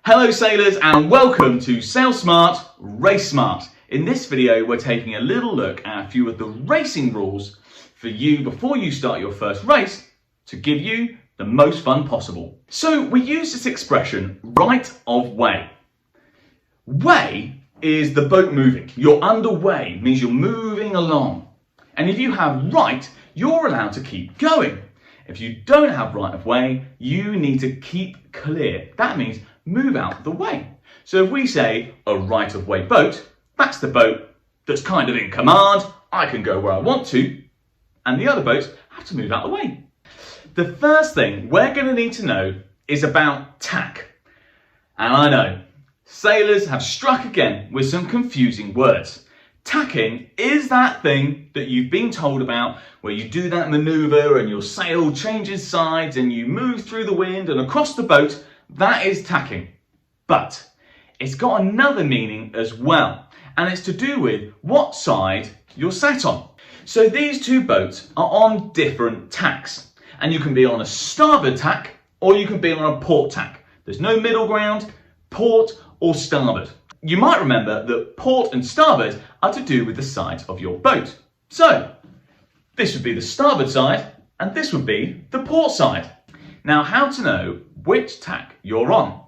Hello sailors and welcome to Sail Smart, Race Smart. In this video we're taking a little look at a few of the racing rules for you before you start your first race to give you the most fun possible. So we use this expression, right of way. Way is the boat moving. You're underway, means you're moving along. And if you have right, you're allowed to keep going. If you don't have right of way, you need to keep clear. That means move out the way. So if we say a right of way boat, that's the boat that's kind of in command. I can go where I want to, and the other boats have to move out the way. The first thing we're going to need to know is about tack. And I know, sailors have struck again with some confusing words. Tacking is that thing that you've been told about where you do that maneuver and your sail changes sides and you move through the wind and across the boat. That is tacking. But it's got another meaning as well, and it's to do with what side you're sat on. So these two boats are on different tacks, and you can be on a starboard tack or you can be on a port tack. There's no middle ground, port or starboard. You might remember that port and starboard are to do with the sides of your boat. So this would be the starboard side and this would be the port side. Now, how to know which tack you're on?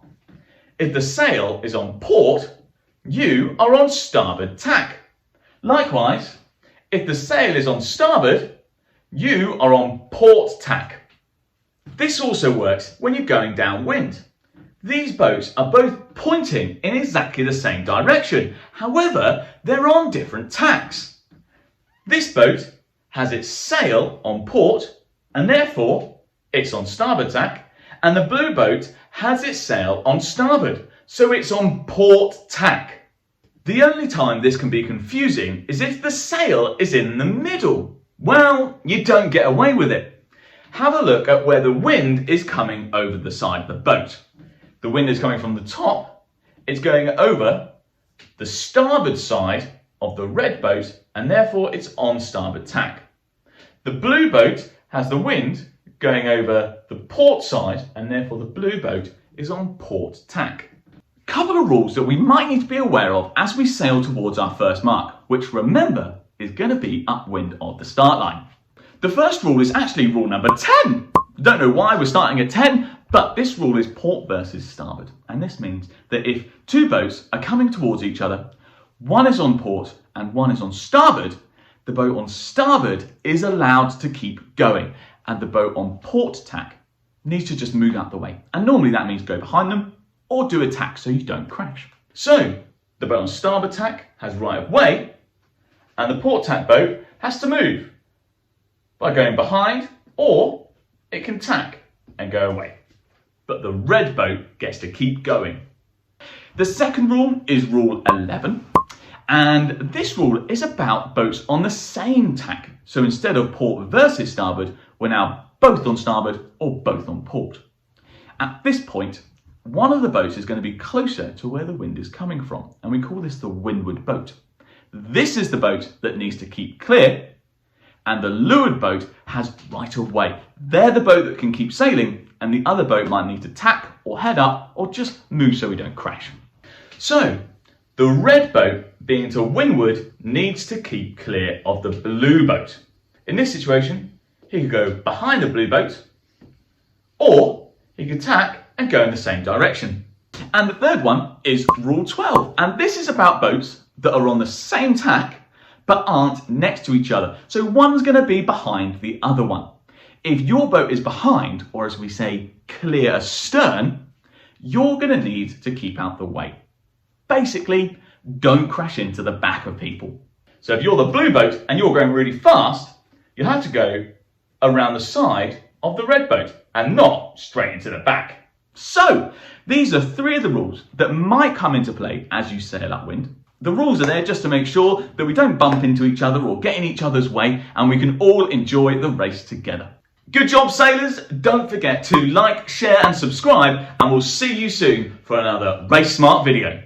If the sail is on port, you are on starboard tack. Likewise, if the sail is on starboard, you are on port tack. This also works when you're going downwind. These boats are both pointing in exactly the same direction. However, they're on different tacks. This boat has its sail on port and therefore it's on starboard tack, and the blue boat has its sail on starboard, so it's on port tack. The only time this can be confusing is if the sail is in the middle. Well, you don't get away with it. Have a look at where the wind is coming over the side of the boat. The wind is coming from the top, it's going over the starboard side of the red boat and therefore it's on starboard tack. The blue boat has the wind going over the port side and therefore the blue boat is on port tack. Couple of rules that we might need to be aware of as we sail towards our first mark, which remember is going to be upwind of the start line. The first rule is actually rule number 10. Don't know why we're starting at 10. But this rule is port versus starboard, and this means that if two boats are coming towards each other, one is on port and one is on starboard, the boat on starboard is allowed to keep going, and the boat on port tack needs to just move out the way. And normally that means go behind them or do a tack so you don't crash. So the boat on starboard tack has right of way, and the port tack boat has to move by going behind, or it can tack and go away. But the red boat gets to keep going. The second rule is rule 11, and this rule is about boats on the same tack. So instead of port versus starboard, we're now both on starboard or both on port. At this point, one of the boats is going to be closer to where the wind is coming from, and we call this the Windward Boat. This is the boat that needs to keep clear, and the leeward boat has right of way. They're the boat that can keep sailing, and the other boat might need to tack or head up or just move so we don't crash. So the red boat, being to windward, needs to keep clear of the blue boat. In this situation, he could go behind the blue boat, or he could tack and go in the same direction. And the third one is rule 12, and this is about boats that are on the same tack but aren't next to each other. So one's going to be behind the other one. If your boat is behind, or as we say, clear astern, you're going to need to keep out the way. Basically, don't crash into the back of people. So if you're the blue boat and you're going really fast, you have to go around the side of the red boat and not straight into the back. So these are three of the rules that might come into play as you sail upwind. The rules are there just to make sure that we don't bump into each other or get in each other's way, and we can all enjoy the race together. Good job, sailors. Don't forget to like, share and subscribe, and we'll see you soon for another Race Smart video.